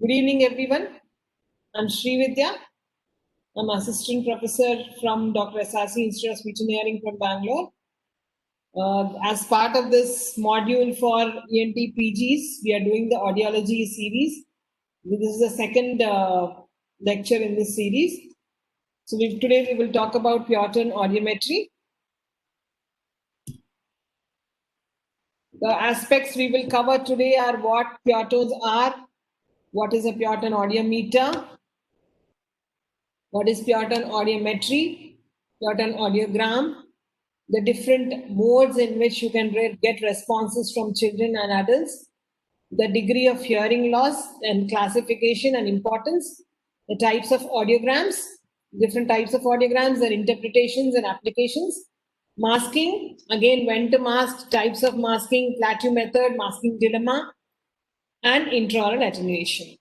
Good evening, everyone. I'm Srividya. I'm assistant professor from Dr. S.R.C. Institute of Speech and Hearing from Bangalore. As part of this module for ENT PGs, we are doing the audiology series. This is the second lecture in this series. So today we will talk about pure tone audiometry. The aspects we will cover today are what pure tones are, what is a pure tone audiometer, what is pure tone audiometry, pure tone audiogram, the different modes in which you can get responses from children and adults, the degree of hearing loss and classification and importance, the types of audiograms, different types of audiograms, their interpretations and applications, masking, again when to mask, types of masking, plateau method, masking dilemma, and intraoral attenuation.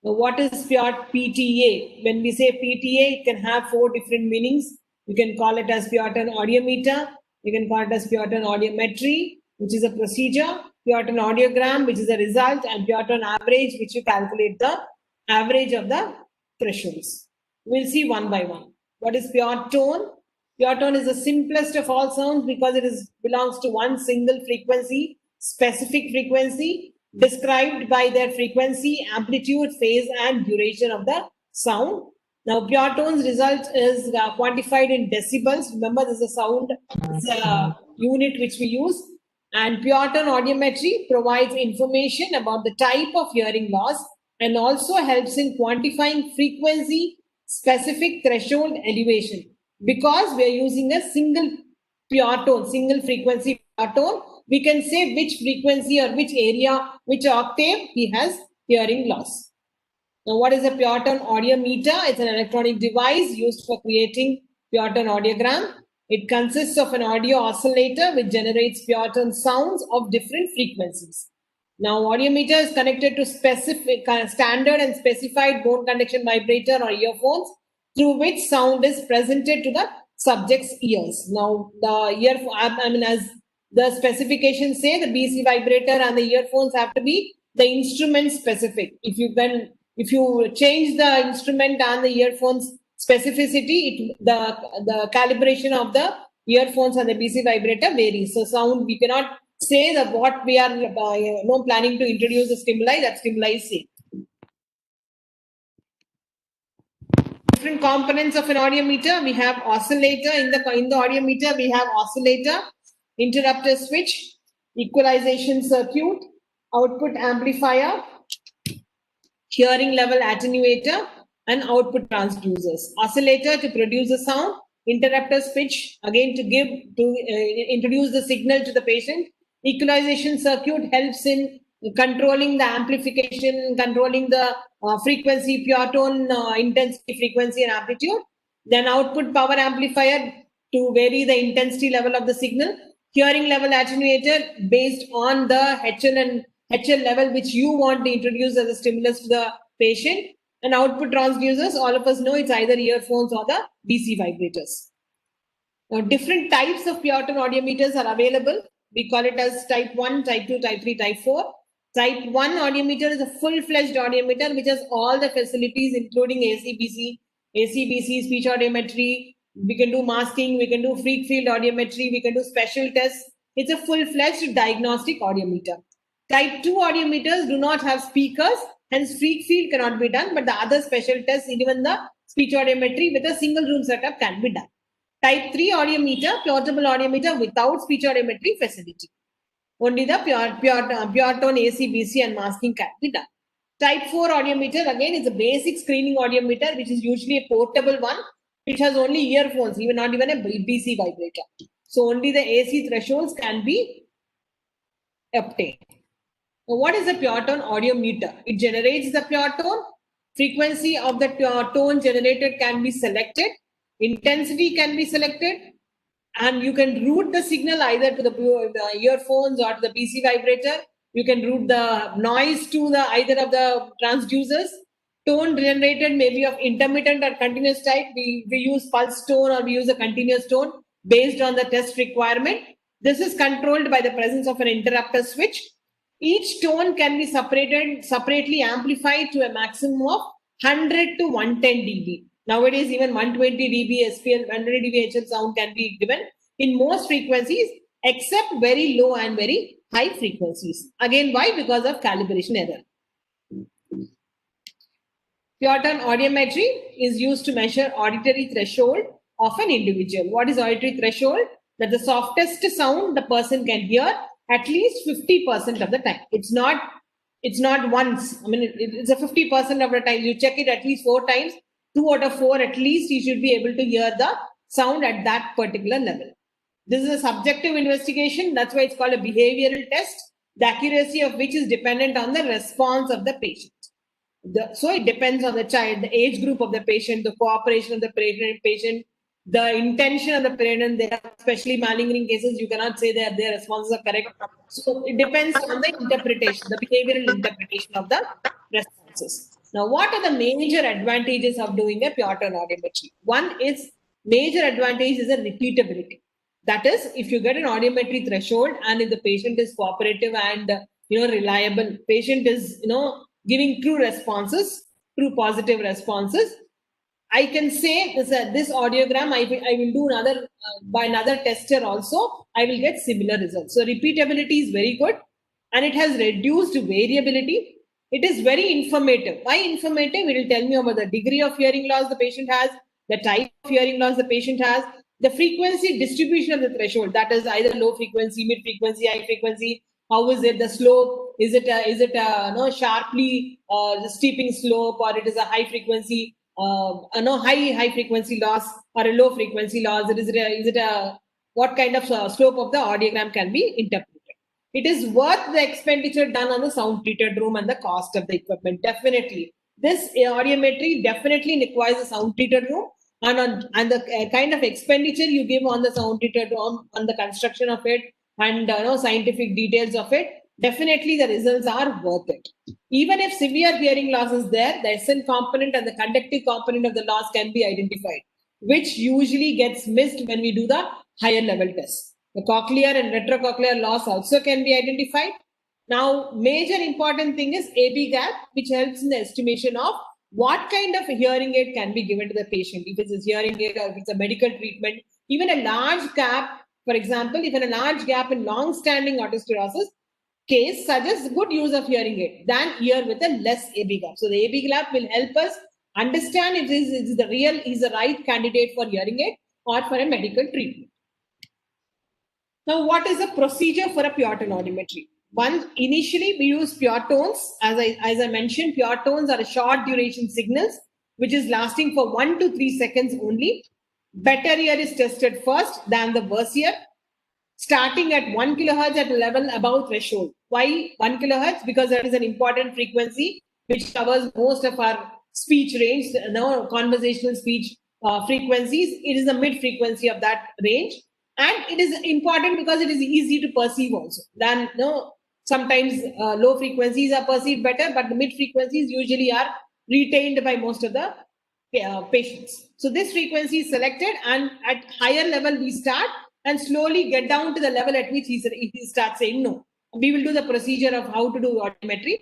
Now, what is pure PTA? When we say PTA, it can have four different meanings. You can call it as pure tone audiometer. You can call it as pure tone audiometry, which is a procedure. Pure tone audiogram, which is a result, and pure tone average, which you calculate the average of the thresholds. We'll see one by one. What is pure tone? Pure tone is the simplest of all sounds because it belongs to one single frequency, specific frequency, described by their frequency, amplitude, phase, and duration of the sound. Now, pure tone's result is quantified in decibels. Remember, this is a sound, it's a unit which we use. And pure tone audiometry provides information about the type of hearing loss and also helps in quantifying frequency, specific threshold, elevation. Because we are using a single pure tone, single frequency pure tone, we can say which frequency or which area, which octave he has hearing loss. Now, what is a pure tone audiometer? It's an electronic device used for creating pure tone audiogram. It consists of an audio oscillator which generates pure tone sounds of different frequencies. Now, audiometer is connected to specific standard and specified bone conduction vibrator or earphones through which sound is presented to the subject's ears. Now, as the specifications say, the BC vibrator and the earphones have to be the instrument specific. If you change the instrument and the earphones specificity, the calibration of the earphones and the BC vibrator varies. So sound, we cannot say that what we are planning to introduce a stimuli, that stimuli is safe. Different components of an audiometer. We have oscillator. In the audiometer, we have oscillator, interrupter switch, equalization circuit, output amplifier, hearing level attenuator, and output transducers. Oscillator to produce a sound, interrupter switch again to introduce the signal to the patient. Equalization circuit helps in controlling the amplification, controlling the frequency, pure tone intensity, frequency, and amplitude. Then output power amplifier to vary the intensity level of the signal. Hearing level attenuator based on the HL level which you want to introduce as a stimulus to the patient. And output transducers, all of us know it's either earphones or the DC vibrators. Now, different types of pure tone audiometers are available. We call it as type 1, type 2, type 3, type 4. Type 1 audiometer is a full-fledged audiometer which has all the facilities including ACBC, speech audiometry. We can do masking, we can do freak field audiometry, we can do special tests. It's a full-fledged diagnostic audiometer. Type 2 audiometers do not have speakers, hence freak field cannot be done, but the other special tests, even the speech audiometry with a single room setup can be done. Type 3 audiometer, portable audiometer without speech audiometry facility. Only the pure tone ACBC and masking can be done. Type 4 audiometer again is a basic screening audiometer which is usually a portable one which has only earphones, not even a BC vibrator. So only the AC thresholds can be obtained. Now, what is a pure tone audiometer? It generates the pure tone. Frequency of the tone generated can be selected. Intensity can be selected. And you can route the signal either to the earphones or to the BC vibrator. You can route the noise to either of the transducers. Tone generated may be of intermittent or continuous type. We use pulse tone or we use a continuous tone based on the test requirement. This is controlled by the presence of an interrupter switch. Each tone can be separately amplified to a maximum of 100 to 110 dB. Nowadays, even 120 dB SPL, 100 dB HL sound can be given in most frequencies, except very low and very high frequencies. Again, why? Because of calibration error. Pure tone audiometry is used to measure auditory threshold of an individual. What is auditory threshold? That the softest sound the person can hear at least 50% of the time. It's not once. I mean, it's a 50% of the time. You check it at least 4 times. 2 out of 4 at least you should be able to hear the sound at that particular level. This is a subjective investigation. That's why it's called a behavioral test, the accuracy of which is dependent on the response of the patient. So it depends on the child, the age group of the patient, the cooperation of the patient, the intention of the parent. There are especially malingering cases, you cannot say that their responses are correct. So it depends on the interpretation, the behavioral interpretation of the responses. Now, what are the major advantages of doing a pure tone audiometry? One is major advantage is a repeatability. That is, if you get an audiometry threshold and if the patient is cooperative and reliable, patient is giving true responses, true positive responses, I can say this audiogram I will do another by another tester also, I will get similar results. So repeatability is very good and it has reduced variability. It is very informative. Why informative? It will tell me about the degree of hearing loss the patient has, the type of hearing loss the patient has, the frequency distribution of the threshold, that is either low frequency, mid frequency, high frequency. How is it? The slope, is it a sharply steeping slope, or it is a high frequency, high frequency loss, or a low frequency loss? Is it a what kind of slope of the audiogram can be interpreted? It is worth the expenditure done on the sound treated room and the cost of the equipment. Definitely, this audiometry definitely requires a sound treated room, and the kind of expenditure you give on the sound treated room, on the construction of it, and scientific details of it, definitely the results are worth it. Even if severe hearing loss is there, the SN component and the conductive component of the loss can be identified, which usually gets missed when we do the higher level tests. The cochlear and retrocochlear loss also can be identified. Now, major important thing is AB gap, which helps in the estimation of what kind of hearing aid can be given to the patient. If it's a hearing aid or if it's a medical treatment, even a large gap. For example, if a large gap in long-standing otosclerosis case suggests good use of hearing aid than ear with a less AB gap. So the AB gap will help us understand if this is the right candidate for hearing aid or for a medical treatment. Now, what is the procedure for a pure tone audiometry? One, initially we use pure tones. As I mentioned, pure tones are a short duration signals which is lasting for 1 to 3 seconds only. Better ear is tested first than the worse ear, starting at 1 kilohertz at a level above threshold. Why 1 kilohertz? Because that is an important frequency which covers most of our speech range, conversational speech frequencies. It is the mid frequency of that range. And it is important because it is easy to perceive also. Then sometimes low frequencies are perceived better, but the mid frequencies usually are retained by most of the patients. So this frequency is selected, and at higher level we start and slowly get down to the level at which he starts saying no. We will do the procedure of how to do audiometry.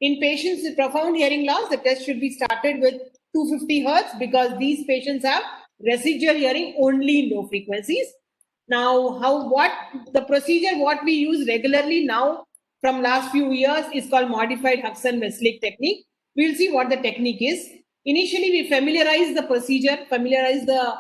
In patients with profound hearing loss, the test should be started with 250 hertz because these patients have residual hearing only in low frequencies. Now, the procedure what we use regularly now from last few years is called modified Huxon-Westlake technique. We will see what the technique is. Initially, we familiarize the procedure, familiarize the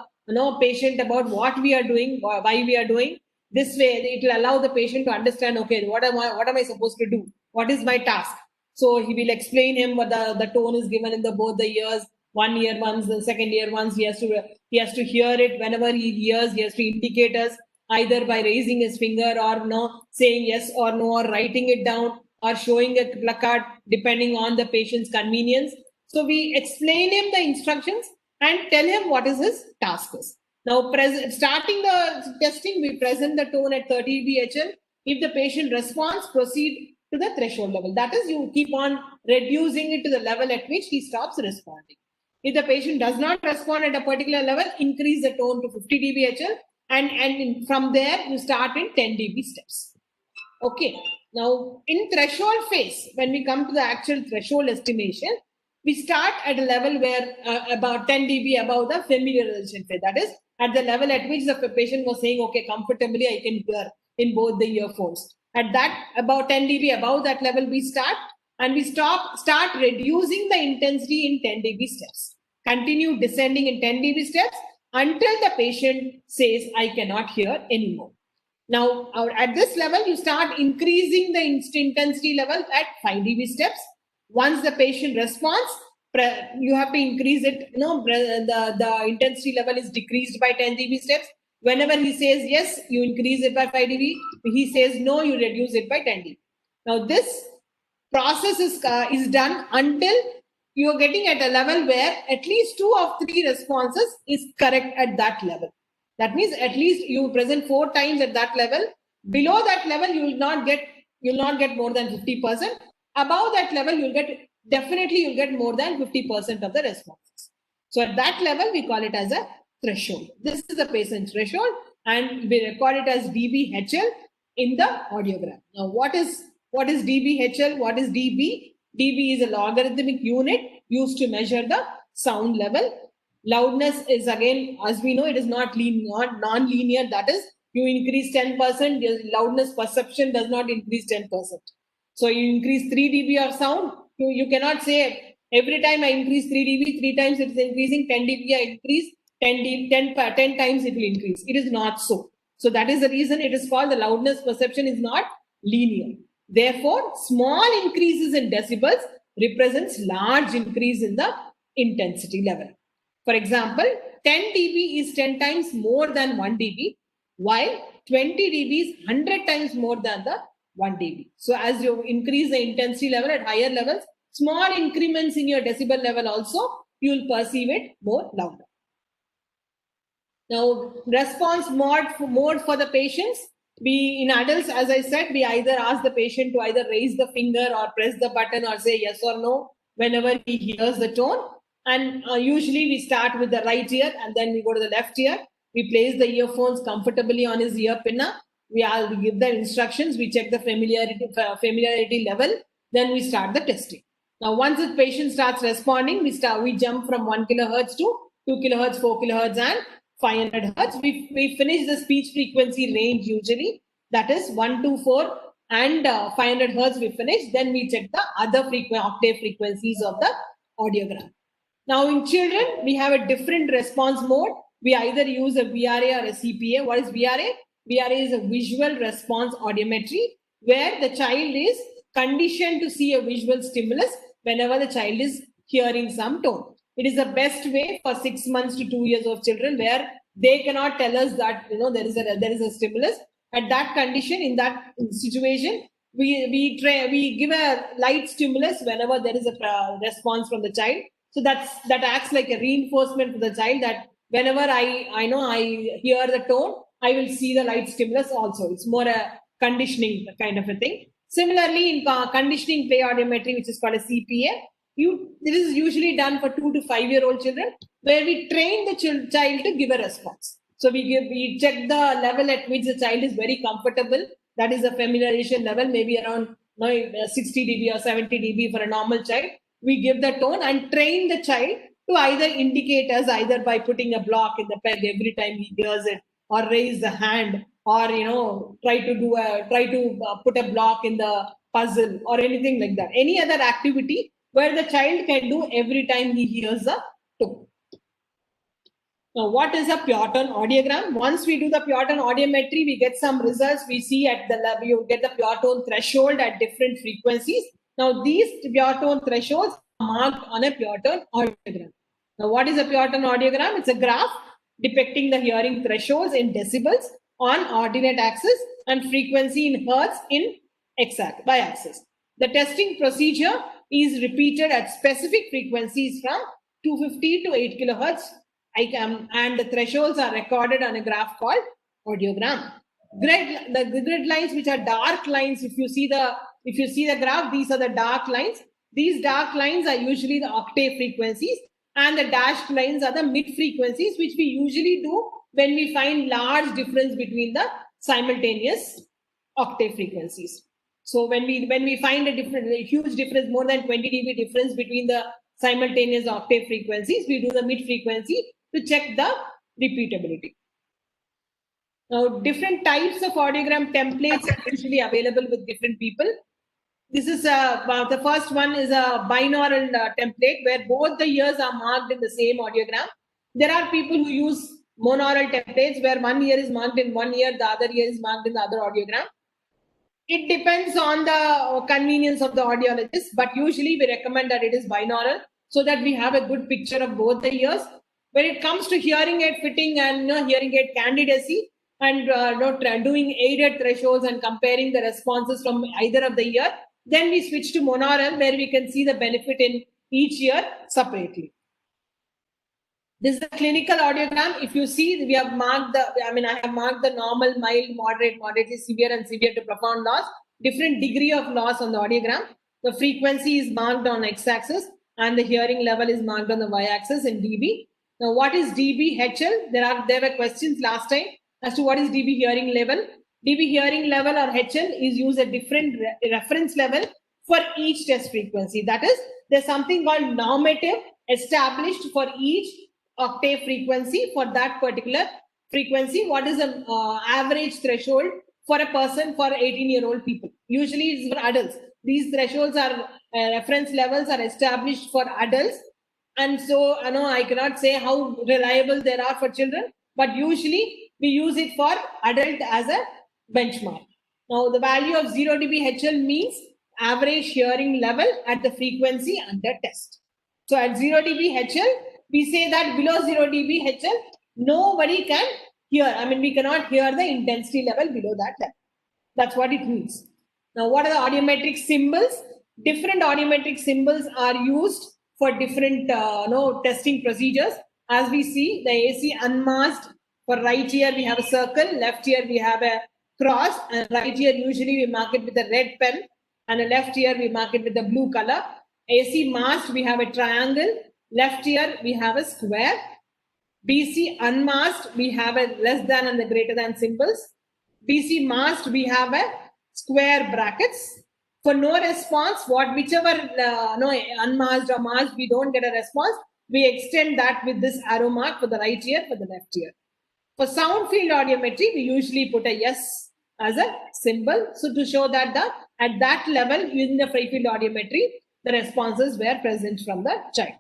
patient about what we are doing, why we are doing. This way, it will allow the patient to understand, okay, what am I supposed to do? What is my task? So he will explain him what the tone is given in both the ears. 1 ear once, the second ear once. He has to hear it whenever he hears. He has to indicate us either by raising his finger or saying yes or no, or writing it down or showing a placard depending on the patient's convenience. So we explain him the instructions and tell him what is his task is. Now, starting the testing, we present the tone at 30 dBHL. If the patient responds, proceed to the threshold level. That is, you keep on reducing it to the level at which he stops responding. If the patient does not respond at a particular level, increase the tone to 50 dBHL, and from there you start in 10 dB steps. Okay. Now, in threshold phase, when we come to the actual threshold estimation, we start at a level where about 10 dB above the familiarization phase. That is, at the level at which the patient was saying, okay, comfortably I can hear in both the earphones. At that, about 10 dB above that level, we start, and we start reducing the intensity in 10 dB steps. Continue descending in 10 dB steps until the patient says, I cannot hear anymore. Now, at this level, you start increasing the intensity level at 5 dB steps. Once the patient responds, you have to increase it. The intensity level is decreased by 10 dB steps. Whenever he says yes, you increase it by 5 dB. He says no, you reduce it by 10 dB. Now, this process is done until you're getting at a level where at least 2 of 3 responses is correct at that level. That means at least you present 4 times at that level. Below that level, you will not get more than 50%. Above that level, you'll get more than 50% of the responses. So at that level, we call it as a threshold. This is the patient threshold, and we record it as dBHL in the audiogram. Now, what is dBHL? What is dB? dB is a logarithmic unit used to measure the sound level. Loudness is, again, as we know, it is not non-linear. That is, you increase 10%, your loudness perception does not increase 10%. So you increase 3 dB of sound. You cannot say every time I increase 3 dB, 3 times it is increasing, 10 dB I increase, 10 times it will increase. It is not so. So that is the reason it is called the loudness perception is not linear. Therefore, small increases in decibels represents large increase in the intensity level. For example, 10 dB is 10 times more than 1 dB, while 20 dB is 100 times more than the 1 dB. So as you increase the intensity level at higher levels, small increments in your decibel level also, you will perceive it more louder. Now, response mode for the patients. In adults, as I said, we either ask the patient to either raise the finger or press the button or say yes or no whenever he hears the tone. And usually we start with the right ear and then we go to the left ear. We place the earphones comfortably on his ear pinna. We give the instructions. We check the familiarity level. Then we start the testing. Now, once the patient starts responding, we jump from 1 kilohertz to 2 kilohertz, 4 kilohertz, and 500 hertz. We finish the speech frequency range usually. That is 124 and 500 hertz. We finish. Then we check the other octave frequencies of the audiogram. Now, in children, we have a different response mode. We either use a VRA or a CPA. What is VRA? VRA is a visual response audiometry, where the child is conditioned to see a visual stimulus whenever the child is hearing some tone. It is the best way for 6 months to 2 years of children, where they cannot tell us that there is a stimulus. At that condition, in that situation, we give a light stimulus whenever there is a response from the child. So that acts like a reinforcement for the child, that whenever I hear the tone, I will see the light stimulus also. It's more a conditioning kind of a thing. Similarly, in conditioning play audiometry, which is called a CPA, this is usually done for 2 to 5 year old children, where we train the child to give a response. So we check the level at which the child is very comfortable. That is the familiarization level, maybe around 60 dB or 70 dB for a normal child. We give the tone and train the child to either indicate us either by putting a block in the peg every time he hears it, or raise the hand, or try to put a block in the puzzle or anything like that. Any other activity where the child can do every time he hears the tone. Now, what is a pure tone audiogram? Once we do the pure tone audiometry, we get some results. We see at the level, you get the pure tone threshold at different frequencies. Now, these pure tone thresholds are marked on a pure tone audiogram. Now, what is a pure tone audiogram? It's a graph depicting the hearing thresholds in decibels on ordinate axis and frequency in hertz in y-axis. The testing procedure is repeated at specific frequencies from 250 to 8 kilohertz, and the thresholds are recorded on a graph called audiogram. The grid lines, which are dark lines, if you see the graph, these are the dark lines. These dark lines are usually the octave frequencies, and the dashed lines are the mid frequencies, which we usually do when we find large difference between the simultaneous octave frequencies. So when we find a huge difference, more than 20 dB difference between the simultaneous octave frequencies, we do the mid frequency to check the repeatability. Now, different types of audiogram templates are usually available with different people. This is the first one is a binaural template where both the ears are marked in the same audiogram. There are people who use monaural templates where one ear is marked in one ear, the other ear is marked in the other audiogram. It depends on the convenience of the audiologist, but usually we recommend that it is binaural so that we have a good picture of both the ears. When it comes to hearing aid fitting and hearing aid candidacy and doing aided thresholds and comparing the responses from either of the ear, then we switch to monaural where we can see the benefit in each ear separately. This is the clinical audiogram. If you see, we have marked I have marked the normal, mild, moderate, moderately severe, and severe to profound loss. Different degree of loss on the audiogram. The frequency is marked on x-axis, and the hearing level is marked on the y-axis in dB. Now, what is dB HL? There were questions last time as to what is dB hearing level. dB hearing level or HL is used a different reference level for each test frequency. That is, there's something called normative established for each octave frequency for that particular frequency. What is an average threshold for a person for 18-year-old people? Usually it's for adults. These thresholds are reference levels are established for adults. And so I cannot say how reliable they are for children, but usually we use it for adult as a benchmark. Now the value of 0 dB HL means average hearing level at the frequency under test. So at 0 dB HL, we say that below 0 dB HL, nobody can hear. We cannot hear the intensity level below that level. That's what it means. Now, what are the audiometric symbols? Different audiometric symbols are used for different testing procedures. As we see, the AC unmasked, for right ear we have a circle, left ear we have a cross, and right ear usually we mark it with a red pen, and the left ear we mark it with the blue color. AC masked, we have a triangle. Left ear, we have a square. BC unmasked, we have a less than and the greater than symbols. BC masked, we have a square brackets. For no response, whichever unmasked or masked, we don't get a response, we extend that with this arrow mark for the right ear, for the left ear. For sound field audiometry, we usually put a yes as a symbol. So to show that at that level, in the free field audiometry, the responses were present from the child.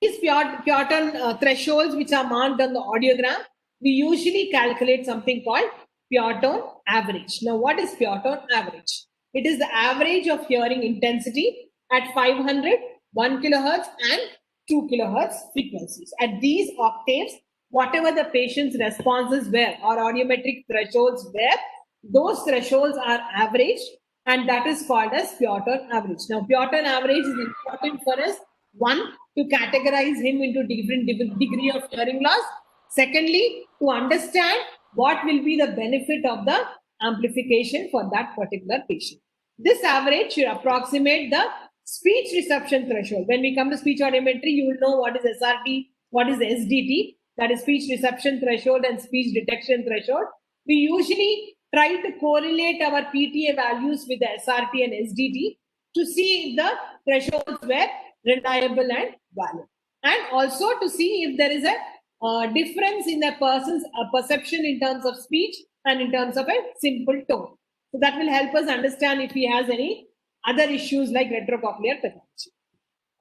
These Pearson thresholds which are marked on the audiogram, we usually calculate something called Pearson average. Now, what is Pearson average? It is the average of hearing intensity at 500, 1 kilohertz and 2 kilohertz frequencies. At these octaves, whatever the patient's responses were or audiometric thresholds were, those thresholds are averaged, and that is called as Pearson average. Now, Pearson average is important for us. One, to categorize him into different degree of hearing loss. Secondly, to understand what will be the benefit of the amplification for that particular patient. This average should approximate the speech reception threshold. When we come to speech audiometry, you will know what is SRT, what is SDT, that is speech reception threshold and speech detection threshold. We usually try to correlate our PTA values with the SRT and SDT to see if the thresholds were reliable and valid, and also to see if there is a difference in the person's perception in terms of speech and in terms of a simple tone. So that will help us understand if he has any other issues like retrocochlear pathology.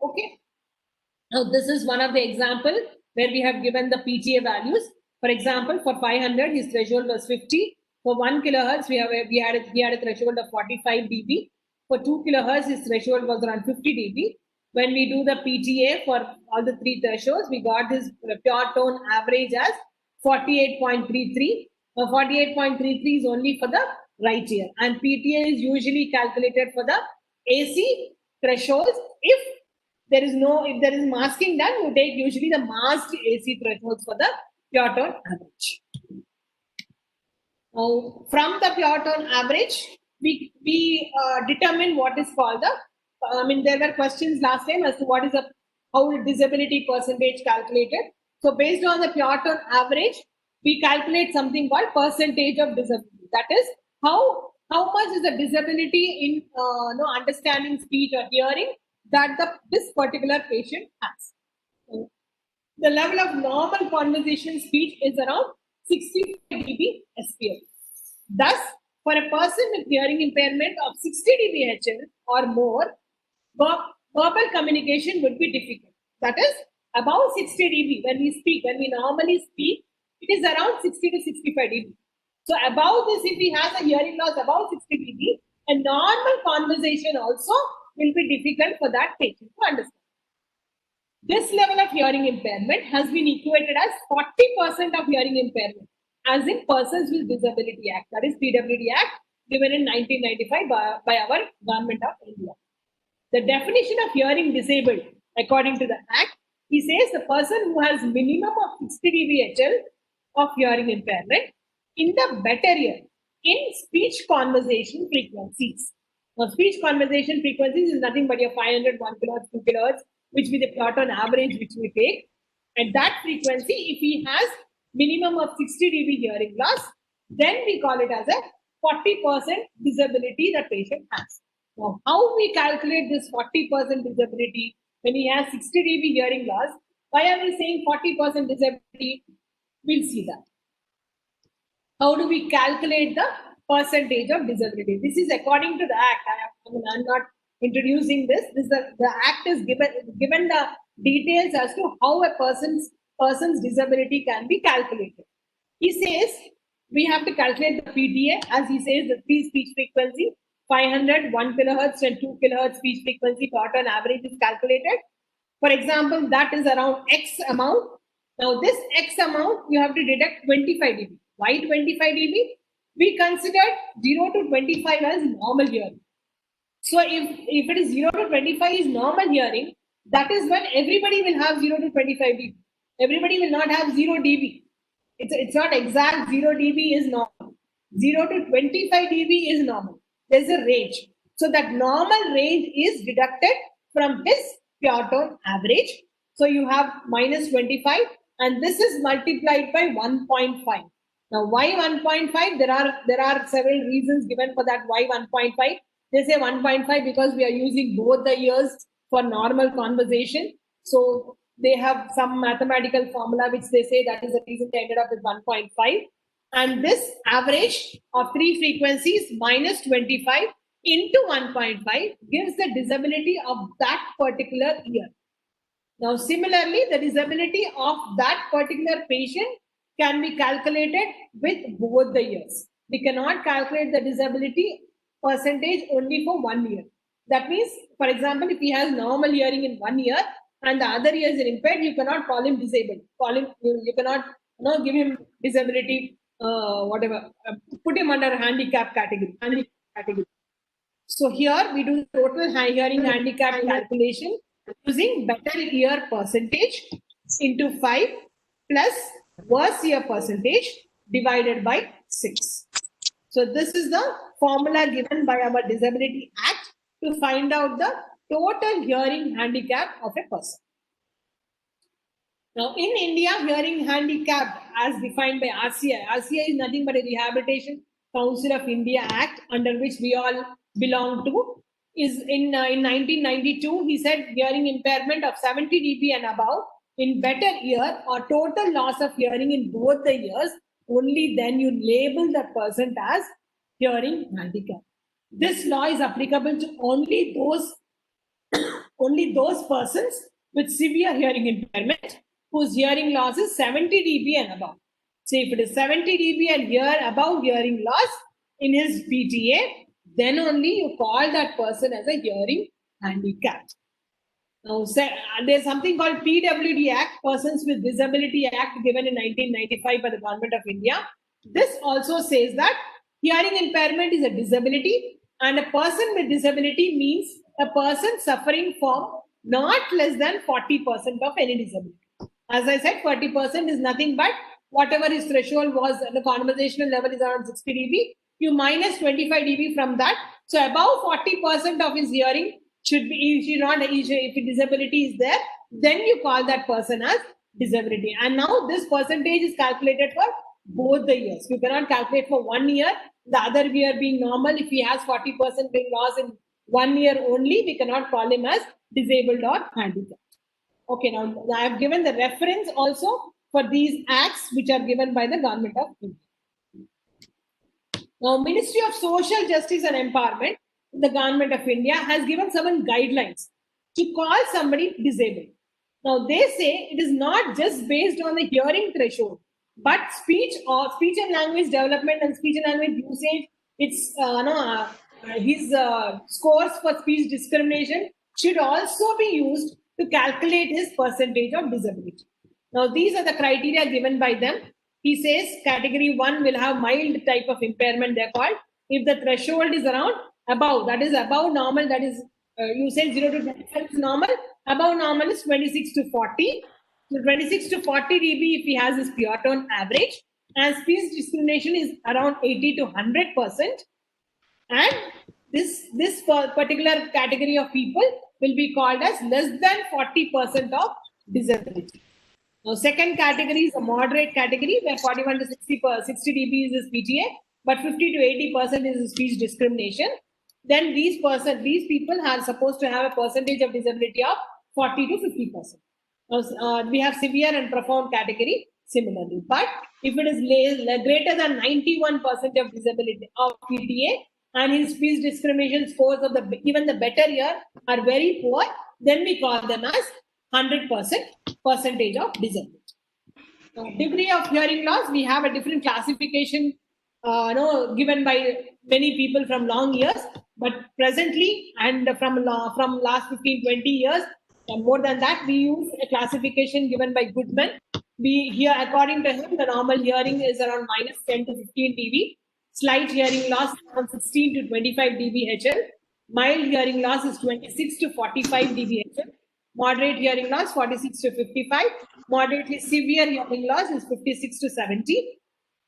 Okay. Now this is one of the example where we have given the PTA values. For example, for 500, his threshold was 50. For 1 kilohertz, we had a threshold of 45 dB. For 2 kilohertz, his threshold was around 50 dB. When we do the PTA for all the three thresholds, we got his Pearson average as 48.33. 48.33 is only for the right ear, and PTA is usually calculated for the AC thresholds. If there is masking done, you take usually the masked AC thresholds for the Pearson average. Now, from the Pearson average, we determine what is called the. There were questions last time as to how is disability percentage calculated. So based on the Pearson average, we calculate something called percentage of disability. That is how how much is the disability in understanding speech or hearing that this particular patient has. The level of normal conversation speech is around 65 dB SPL. Thus, for a person with hearing impairment of 60 dB HL or more, verbal communication would be difficult. That is, above 60 dB when we speak, when we normally speak, it is around 60 to 65 dB. So above this, if he has a hearing loss above 60 dB, a normal conversation also will be difficult for that patient to understand. This level of hearing impairment has been equated as 40% of hearing impairment, as in Persons with Disability Act, that is PWD Act, given in 1995 by our Government of India. The definition of hearing disabled, according to the Act, he says the person who has minimum of 60 dB HL of hearing impairment in the better ear in speech conversation frequencies. Now, speech conversation frequencies is nothing but your 500, 1 kilohertz, 2 kilohertz, which we plot on average, which we take. At that frequency, if he has minimum of 60 dB hearing loss, then we call it as a 40% disability the patient has. Now, how we calculate this 40% disability when he has 60 dB hearing loss? Why are we saying 40% disability? We'll see that. How do we calculate the percentage of disability? This is according to the Act. I'm not introducing this. The Act is given the details as to how a person's disability can be calculated. He says we have to calculate the PTA, as he says, the free speech frequency, 500, 1 kilohertz and 2 kilohertz speech frequency plot on average is calculated. For example, that is around X amount. Now this X amount, you have to deduct 25 dB. Why 25 dB? We considered 0 to 25 as normal hearing. So if it is 0 to 25 is normal hearing, that is when everybody will have 0 to 25 dB. Everybody will not have 0 dB. It's not exact 0 dB is normal. 0 to 25 dB is normal. There's a range. So that normal range is deducted from this pure tone average. So you have minus 25 and this is multiplied by 1.5. Now why 1.5? There are several reasons given for that why 1.5. They say 1.5 because we are using both the ears for normal conversation. So they have some mathematical formula which they say that is the reason they ended up with 1.5. And this average of three frequencies minus 25 into 1.5 gives the disability of that particular ear. Now, similarly, the disability of that particular patient can be calculated with both the ears. We cannot calculate the disability percentage only for 1 year. That means, for example, if he has normal hearing in 1 year and the other ear is impaired, you cannot call him disabled. You cannot give him disability, put him under handicap category. So here we do total hearing handicap calculation using better ear percentage into 5 plus worse ear percentage divided by 6. So this is the formula given by our Disability Act to find out the total hearing handicap of a person. Now in India, hearing handicap as defined by RCI. RCI is nothing but a Rehabilitation Council of India Act under which we all belong to. Is in 1992, he said hearing impairment of 70 dB and above in better ear or total loss of hearing in both the ears, only then you label the person as hearing handicap. This law is applicable to only those persons with severe hearing impairment whose hearing loss is 70 dB and above. So if it is 70 dB and above hearing loss in his PTA, then only you call that person as a hearing handicap. Now, there's something called PWD Act, Persons with Disability Act, given in 1995 by the Government of India. This also says that hearing impairment is a disability, and a person with disability means a person suffering from not less than 40% of any disability. As I said, 40% is nothing but whatever his threshold was at the conversational level is around 60 dB. You minus 25 dB from that. So above 40% of his hearing should be, if disability is there, then you call that person as disability. And now this percentage is calculated for both the ears. You cannot calculate for 1 year the other ear being normal. If he has 40% being loss in 1 year only, we cannot call him as disabled or handicapped. Okay, now I have given the reference also for these acts which are given by the Government of India. Now, Ministry of Social Justice and Empowerment, the Government of India, has given certain guidelines to call somebody disabled. Now, they say it is not just based on the hearing threshold, but speech and language development and speech and language usage. It's his scores for speech discrimination should also be used to calculate his percentage of disability. Now, these are the criteria given by them. He says category 1 will have mild type of impairment, they're called. If the threshold is around above, that is above normal, that is you say 0 to 25 is normal, above normal is 26 to 40. So 26 to 40 dB if he has his pure tone average, and speech discrimination is around 80 to 100%. And this particular category of people will be called as less than 40% of disability. Now, second category is a moderate category where 41 to 60 dB is PTA, but 50 to 80% is speech discrimination. Then these people are supposed to have a percentage of disability of 40 to 50%. Now, we have severe and profound category similarly. But if it is greater than 91% of disability of PTA and his speech discrimination scores of even the better year are very poor, then we call them as 100% percentage of disability. Degree of hearing loss, we have a different classification given by many people from long years, but presently and from last 15-20 years, more than that, we use a classification given by Goodman. According to him, the normal hearing is around minus 10 to 15 dB. Slight hearing loss around 16 to 25 dB HL. Mild hearing loss is 26 to 45 dB HL. Moderate hearing loss 46 to 55. Moderately severe hearing loss is 56 to 70.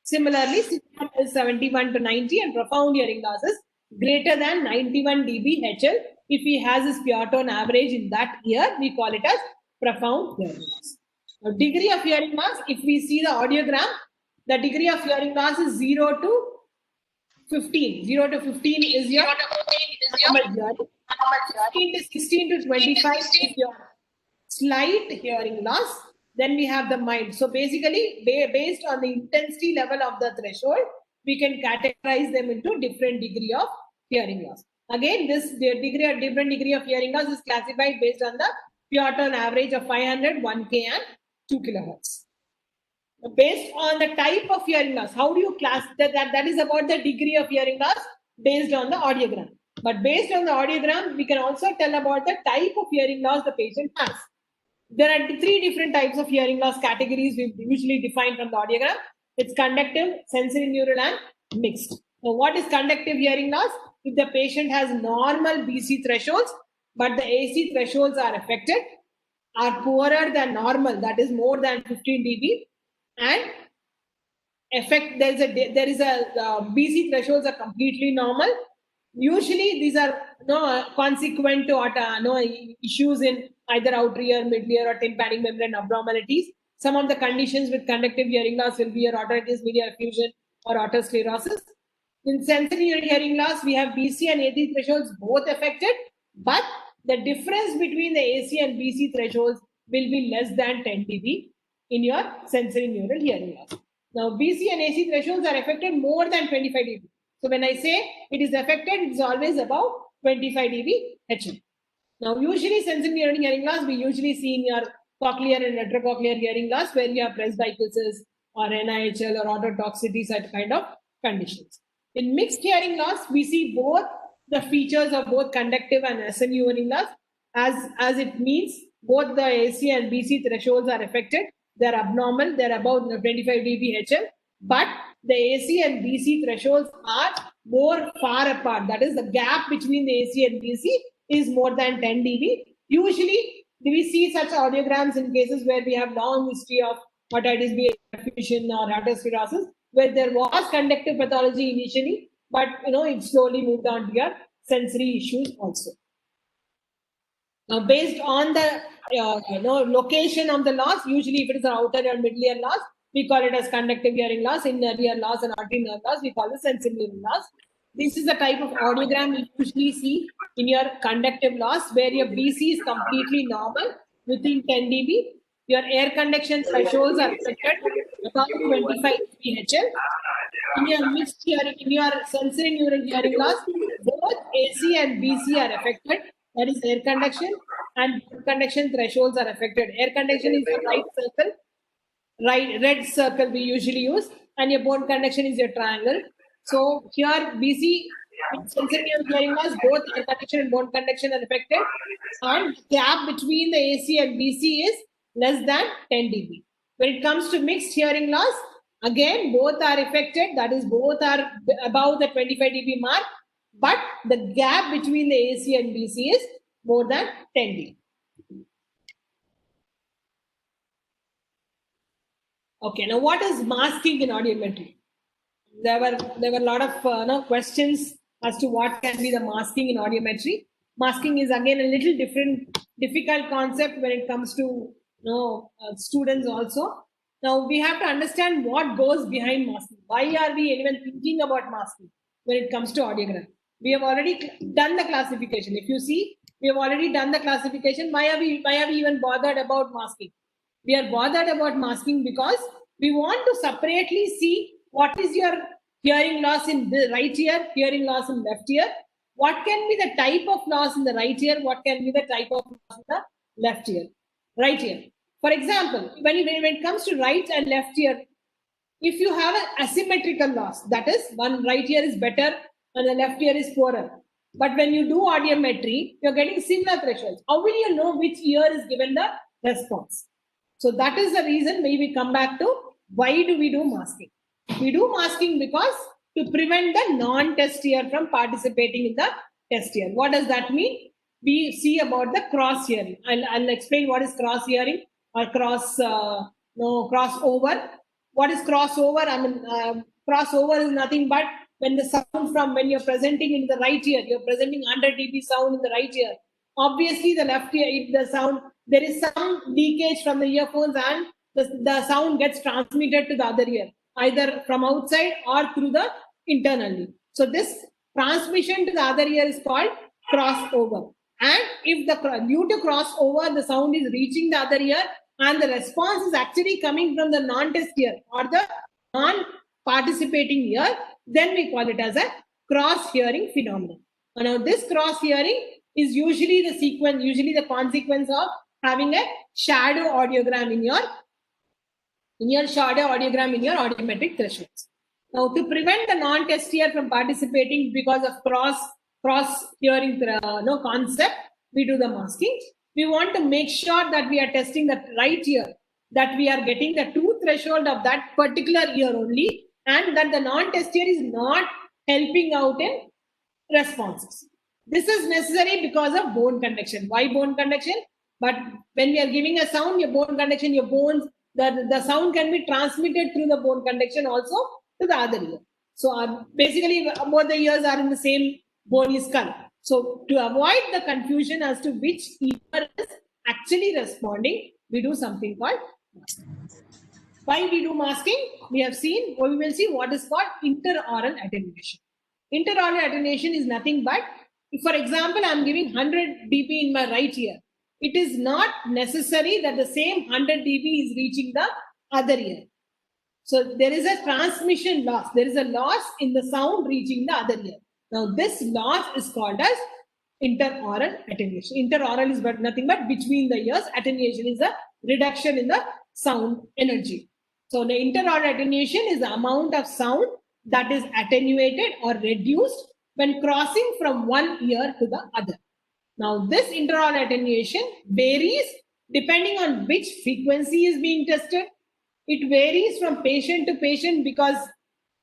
Similarly, severe is 71 to 90, and profound hearing loss is greater than 91 dB HL. If he has his pure tone average in that year, we call it as profound hearing loss. Now, degree of hearing loss, if we see the audiogram, the degree of hearing loss is 0 to 15. 0 to 15 is your normal hearing. 15 to 16 to 25 is your slight hearing loss. Then we have the mild. So basically, based on the intensity level of the threshold, we can categorize them into different degree of hearing loss. Again, different degree of hearing loss is classified based on the pure tone average of 500, 1K and 2 kHz. Based on the type of hearing loss, how do you class that? That is about the degree of hearing loss based on the audiogram. But based on the audiogram, we can also tell about the type of hearing loss the patient has. There are 3 different types of hearing loss categories we usually define from the audiogram. It's conductive, sensory neural, and mixed. So what is conductive hearing loss? If the patient has normal BC thresholds, but the AC thresholds are affected, are poorer than normal, that is more than 15 dB, and there is a BC thresholds are completely normal. Usually these are consequent to issues in either outer ear, mid ear, or tympanic membrane abnormalities. Some of the conditions with conductive hearing loss will be your otitis media effusion or otosclerosis. In sensory hearing loss, we have BC and AC thresholds both affected, but the difference between the AC and BC thresholds will be less than 10 dB in your sensory neural hearing loss. Now, BC and AC thresholds are affected more than 25 dB. So when I say it is affected, it is always above 25 dB HL. Now, usually sensory neural hearing loss, we usually see in your cochlear and retrocochlear hearing loss where you have presbycusis or NIHL or ototoxicity, such kind of conditions. In mixed hearing loss, we see both the features of both conductive and SNU hearing loss, as it means both the AC and BC thresholds are affected. They're abnormal, they're above 25 dB HL, but the AC and BC thresholds are more far apart. That is, the gap between the AC and BC is more than 10 dB. Usually, we see such audiograms in cases where we have long history of otitis media effusion or otosclerosis, where there was conductive pathology initially, but it slowly moved on to your sensory issues also. Now, based on the location of the loss, usually if it is an outer or middle ear loss, we call it as conductive hearing loss. Inner ear loss and auditory nerve loss, we call it sensory hearing loss. This is the type of audiogram you usually see in your conductive loss, where your BC is completely normal within 10 dB. Your air conduction thresholds are affected above 25 dBHL. In your mixed hearing, in your sensory neural hearing loss, both AC and BC are affected. That is air conduction, and conduction thresholds are affected. Air conduction is your right circle, right red circle we usually use, and your bone conduction is your triangle. So here BC, sensory neural hearing loss, both air conduction and bone conduction are affected, and gap between the AC and BC is less than 10 dB. When it comes to mixed hearing loss, again both are affected, that is both are above the 25 dB mark, but the gap between the AC and BC is more than 10 dB. Okay, now what is masking in audiometry? There were a lot of questions as to what can be the masking in audiometry. Masking is again a little difficult concept when it comes to students also. Now we have to understand what goes behind masking. Why are we even thinking about masking when it comes to audiogram? We have already done the classification. If you see, we have already done the classification. Why are we even bothered about masking? We are bothered about masking because we want to separately see what is your hearing loss in the right ear, hearing loss in left ear. What can be the type of loss in the right ear? What can be the type of loss in the left ear? Right ear. For example, when it comes to right and left ear, if you have an asymmetrical loss, that is, one right ear is better and the left ear is poorer. But when you do audiometry, you're getting similar thresholds. How will you know which ear is given the response? So that is the reason we come back to why do we do masking. We do masking because to prevent the non-test ear from participating in the test ear. What does that mean? We see about the cross hearing. I'll explain what is cross hearing or crossover. What is crossover? Crossover is nothing but when the sound when you're presenting in the right ear, you're presenting 100 dB sound in the right ear. Obviously, the left ear, if the sound, there is some leakage from the earphones and the sound gets transmitted to the other ear, either from outside or through the internally. So this transmission to the other ear is called crossover. And if due to crossover, the sound is reaching the other ear and the response is actually coming from the non-test ear or the non-participating ear, then we call it as a cross-hearing phenomenon. Now, this cross-hearing is usually the consequence of having a shadow audiogram in your audiometric thresholds. Now, to prevent the non-test ear from participating because of cross-hearing concept, we do the masking. We want to make sure that we are testing the right ear, that we are getting the true threshold of that particular ear only, and that the non-test ear is not helping out in responses. This is necessary because of bone conduction. Why bone conduction? But when we are giving a sound, your bone conduction, your bones, the sound can be transmitted through the bone conduction also to the other ear. So basically, both the ears are in the same bony skull. So to avoid the confusion as to which ear is actually responding, we do something called masking. Why we do masking? We will see what is called interaural attenuation. Interaural attenuation is nothing but, if, for example, I'm giving 100 dB in my right ear, it is not necessary that the same 100 dB is reaching the other ear. So there is a transmission loss. There is a loss in the sound reaching the other ear. Now this loss is called as interaural attenuation. Interaural is nothing but between the ears. Attenuation is a reduction in the sound energy. So the interaural attenuation is the amount of sound that is attenuated or reduced when crossing from one ear to the other. Now this interaural attenuation varies depending on which frequency is being tested. It varies from patient to patient because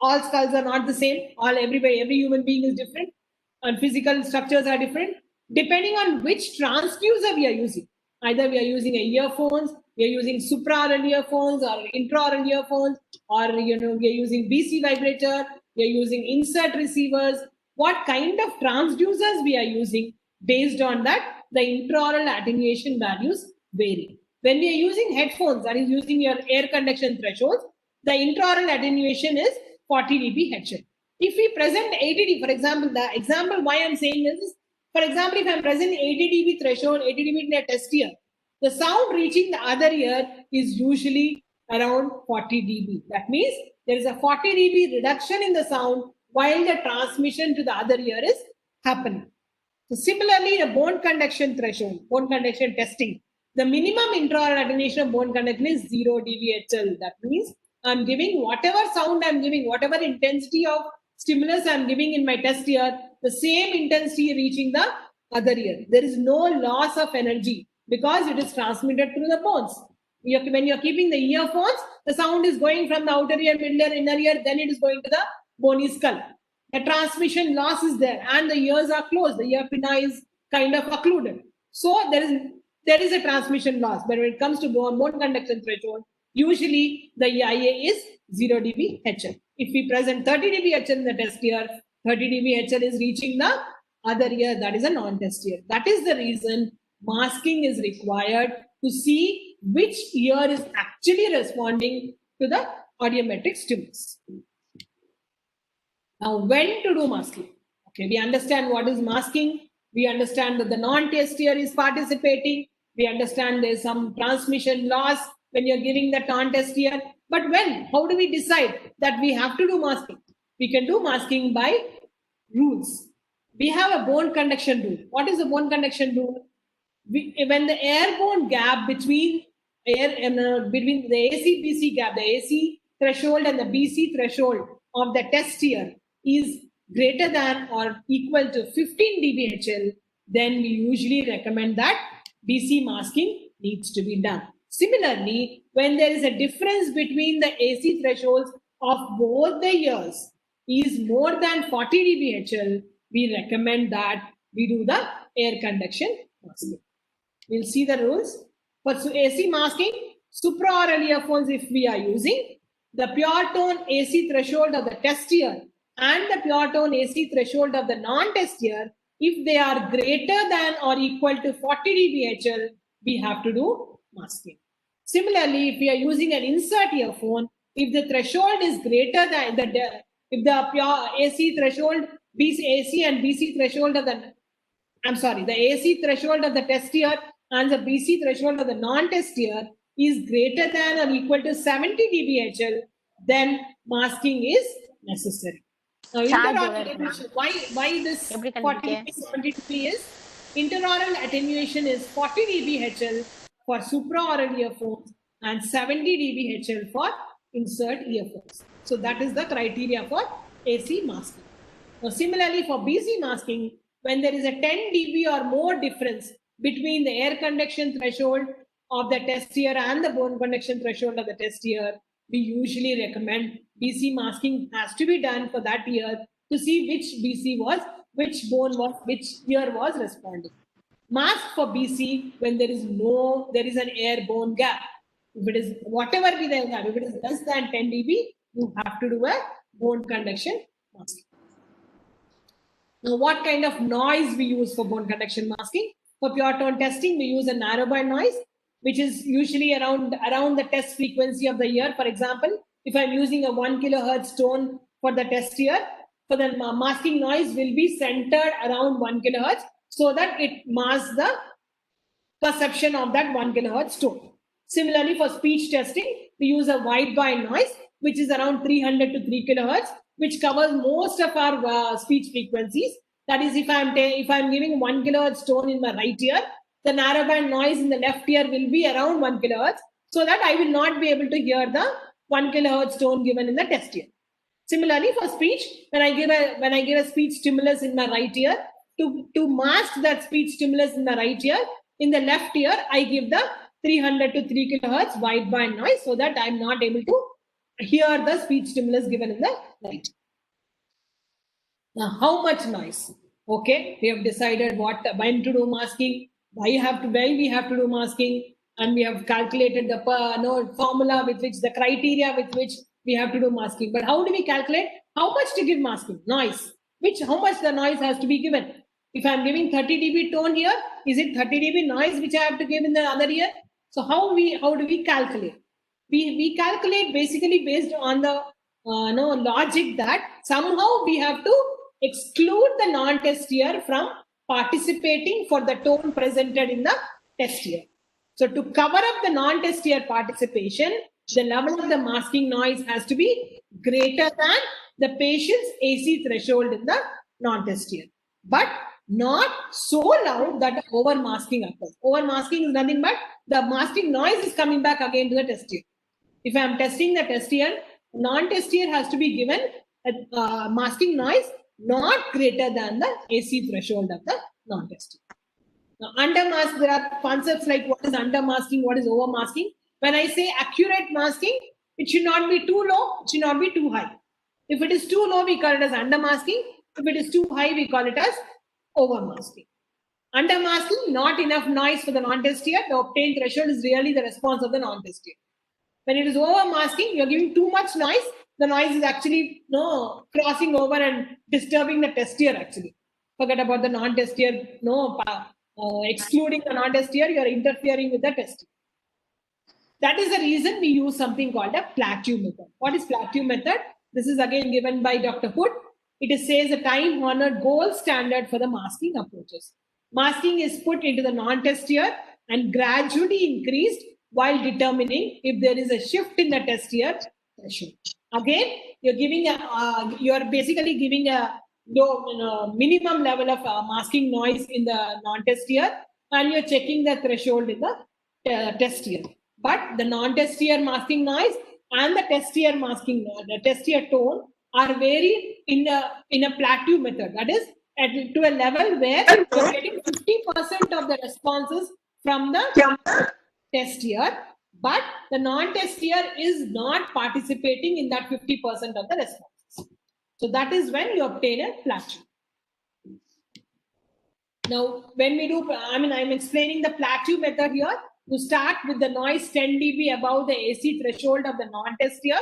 all skulls are not the same. Every human being is different and physical structures are different. Depending on which transducer we are using. Either we are using earphones, we are using supraaural earphones or intraaural earphones, or we are using BC vibrator, we are using insert receivers. What kind of transducers we are using, based on that, the intraaural attenuation values vary. When we are using headphones, that is using your air conduction thresholds, the intraoral attenuation is 40 dB HL. If we present 80 dB, for example, the example why I'm saying is, for example, if I'm present 80 dB threshold, 80 dB in a test ear, the sound reaching the other ear is usually around 40 dB. That means there is a 40 dB reduction in the sound while the transmission to the other ear is happening. So similarly, the bone conduction threshold, bone conduction testing, the minimum intraoral attenuation of bone conduction is 0 dBHL. That means I'm giving whatever sound I'm giving, whatever intensity of stimulus I'm giving in my test ear, the same intensity reaching the other ear. There is no loss of energy because it is transmitted through the bones. When you're keeping the earphones, the sound is going from the outer ear, middle ear, inner ear, then it is going to the bony skull. The transmission loss is there and the ears are closed. The ear pinna is kind of occluded. So there is a transmission loss. But when it comes to bone conduction threshold, usually the IA is 0 dB HL. If we present 30 dB HL in the test ear, 30 dB HL is reaching the other ear, that is a non-test ear. That is the reason masking is required to see which ear is actually responding to the audiometric stimulus. Now, when to do masking? Okay, we understand what is masking. We understand that the non-test ear is participating. We understand there's some transmission loss when you're giving the non-test ear. But when? How do we decide that we have to do masking? We can do masking by rules. We have a bone conduction rule. What is the bone conduction rule? When the air-bone gap between between the AC-BC gap, the AC threshold and the BC threshold of the test ear is greater than or equal to 15 dBHL, then we usually recommend that BC masking needs to be done. Similarly, when there is a difference between the AC thresholds of both the ears is more than 40 dBHL, we recommend that we do the air conduction masking. We'll see the rules. For AC masking, supraoral earphones, if we are using, the pure tone AC threshold of the test ear and the pure tone AC threshold of the non-test ear, if they are greater than or equal to 40 dBHL, we have to do masking. Similarly, if we are using an insert earphone, if the threshold is greater than if the pure AC threshold, AC and BC threshold of the, the AC threshold of the test ear and the BC threshold of the non-test ear is greater than or equal to 70 dBHL, then masking is necessary. Now, why this 40 dB, 70 dB is interoral attenuation is 40 dBHL for supraoral earphones and 70 dBHL for insert earphones. So that is the criteria for AC masking. Now, similarly for BC masking, when there is a 10 dB or more difference between the air conduction threshold of the test ear and the bone conduction threshold of the test ear, we usually recommend BC masking has to be done for that ear to see which BC was, which bone was, which ear was responding. Mask for BC when there is an air-bone gap. If it is whatever be the gap, if it is less than 10 dB, you have to do a bone conduction masking. Now, what kind of noise we use for bone conduction masking? For pure tone testing, we use a narrowband noise, which is usually around the test frequency of the ear. For example, if I'm using a 1 kilohertz tone for the test ear, for the masking noise will be centered around 1 kilohertz so that it masks the perception of that 1 kilohertz tone. Similarly, for speech testing, we use a wideband noise, which is around 300 to 3 kilohertz, which covers most of our speech frequencies. That is, if I'm giving 1 kilohertz tone in my right ear, the narrowband noise in the left ear will be around 1 kilohertz, so that I will not be able to hear the 1 kilohertz tone given in the test ear. Similarly, for speech, when I give a speech stimulus in my right ear, to mask that speech stimulus in the right ear, in the left ear, I give the 300 to 3 kilohertz wideband noise so that I'm not able to hear the speech stimulus given in the right. Now, how much noise? Okay, we have decided when to do masking, why we have to do masking, and we have calculated the formula with which, the criteria with which we have to do masking. But how do we calculate how much to give masking? Noise. How much the noise has to be given? If I'm giving 30 dB tone here, is it 30 dB noise which I have to give in the other ear? So how do we calculate? We calculate basically based on the logic that somehow we have to exclude the non-test year from participating for the tone presented in the test year. So to cover up the non-test year participation, the level of the masking noise has to be greater than the patient's AC threshold in the non-test year, but not so loud that over masking occurs. Over masking is nothing but the masking noise is coming back again to the test year. If I am testing the test year, non-test year has to be given a masking noise not greater than the AC threshold of the non-test year. Now, under mask, there are concepts like what is under masking, what is over masking. When I say accurate masking, it should not be too low, it should not be too high. If it is too low, we call it as under masking. If it is too high, we call it as over masking. Under masking, not enough noise for the non-test year. The obtained threshold is really the response of the non-test year. When it is over masking, you're giving too much noise. The noise is actually crossing over and disturbing the test year. Actually, forget about the non-test year. Excluding the non-test year, you're interfering with the test year. That is the reason we use something called a plateau method. What is plateau method? This is again given by Dr. Hood. It says a time-honored gold standard for the masking approaches. Masking is put into the non-test year and gradually increased while determining if there is a shift in the test year threshold. Again, you're basically giving a low, minimum level of masking noise in the non-test year, and you're checking the threshold in the test year. But the non-test year masking noise and the test year masking, the test year tone are varied in a plateau method. That is, to a level where you're getting 50% of the responses from the test year, but the non-test year is not participating in that 50% of the responses. So that is when you obtain a plateau. Now, when we do, I'm explaining the plateau method here. You start with the noise 10 dB above the AC threshold of the non-test year.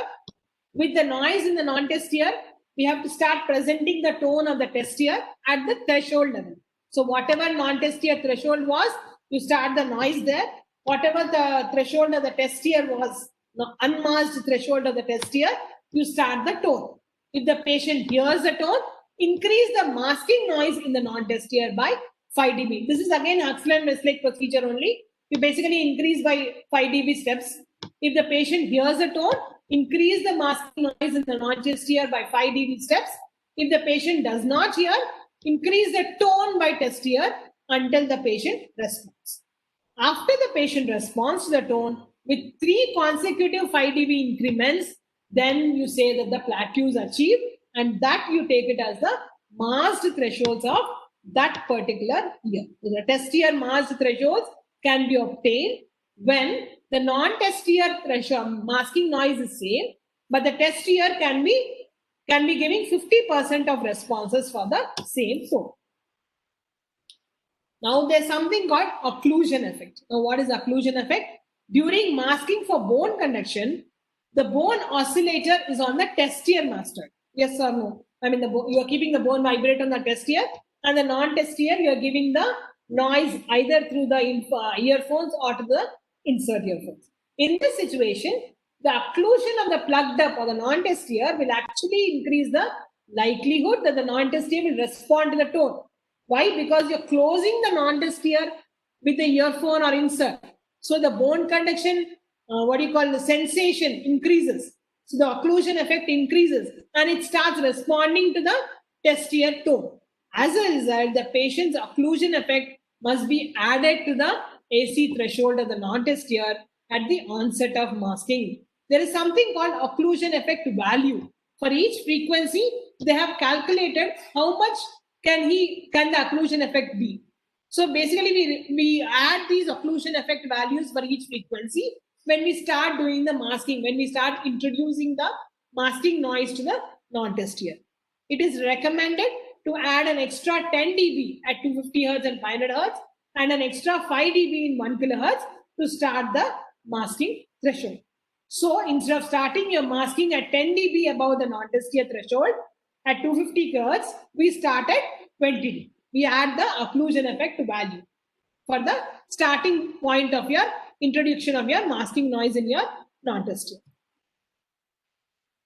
With the noise in the non-test year, we have to start presenting the tone of the test year at the threshold level. So whatever non-test year threshold was, you start the noise there. Whatever the threshold of the test year was, the unmasked threshold of the test year, you start the tone. If the patient hears the tone, increase the masking noise in the non-test year by 5 dB. This is again Huxley and Westlake procedure only. You basically increase by 5 dB steps. If the patient hears the tone, increase the masking noise in the non-test year by 5 dB steps. If the patient does not hear, increase the tone by test year until the patient responds. After the patient responds to the tone with 3 consecutive 5 dB increments, then you say that the plateau is achieved, and that you take it as the masked thresholds of that particular year. So the test year masked thresholds can be obtained when the non-test year threshold masking noise is same, but the test year can be giving 50% of responses for the same tone. Now there's something called occlusion effect. Now what is occlusion effect? During masking for bone conduction, the bone oscillator is on the test year master. Yes or no? You are keeping the bone vibrate on the test year, and the non-test year you are giving the noise either through the earphones or to the insert earphones. In this situation, the occlusion of the plugged up or the non-test ear will actually increase the likelihood that the non-test ear will respond to the tone. Why? Because you're closing the non-test ear with the earphone or insert. So the bone conduction, the sensation increases. So the occlusion effect increases and it starts responding to the test ear tone. As a result, the patient's occlusion effect must be added to the AC threshold of the non-test ear at the onset of masking. There is something called occlusion effect value. For each frequency, they have calculated how much can the occlusion effect be. So basically, we add these occlusion effect values for each frequency when we start doing the masking, when we start introducing the masking noise to the non-test ear. It is recommended to add an extra 10 dB at 250 Hz and 500 Hz and an extra 5 dB in 1 kHz to start the masking threshold. So instead of starting your masking at 10 dB above the non-test ear threshold, at 250 Hz, we start at 20 dB. We add the occlusion effect value for the starting point of your introduction of your masking noise in your non-test year.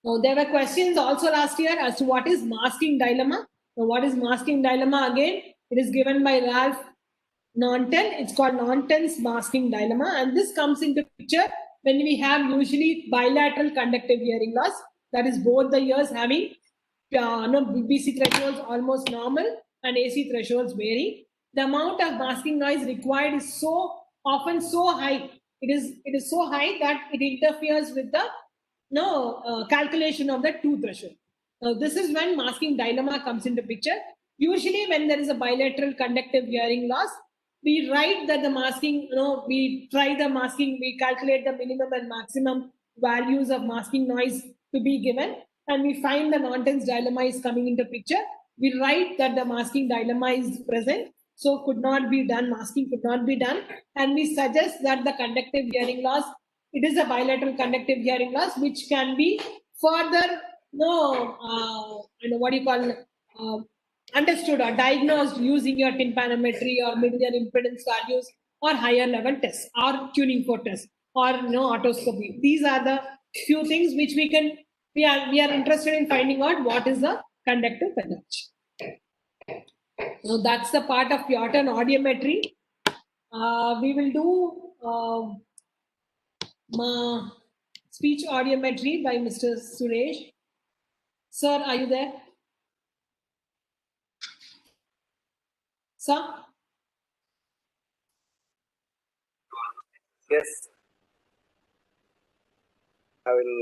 Now, there were questions also last year as to what is masking dilemma. Now, what is masking dilemma again? It is given by Ralph Norton. It's called Norton's masking dilemma. And this comes into picture when we have usually bilateral conductive hearing loss. That is both the ears having BC thresholds almost normal and AC thresholds vary. The amount of masking noise required is so often so high. It is so high that it interferes with the calculation of the two threshold. Now, this is when masking dilemma comes into picture. Usually, when there is a bilateral conductive hearing loss, we write that the masking, we try the masking, we calculate the minimum and maximum values of masking noise to be given, and we find the Norton's dilemma is coming into picture. We write that the masking dilemma is present, so could not be done, masking could not be done, and we suggest that the conductive hearing loss, it is a bilateral conductive hearing loss, which can be further, understood or diagnosed using your tympanometry or mid-ear impedance values or higher level tests or tuning for tests or otoscopy. These are the few things which we are interested in finding out what is the conductive pathology. So that's the part of Piotton audiometry. We will do speech audiometry by Mr. Suresh. Sir, are you there? Sir? Yes. I will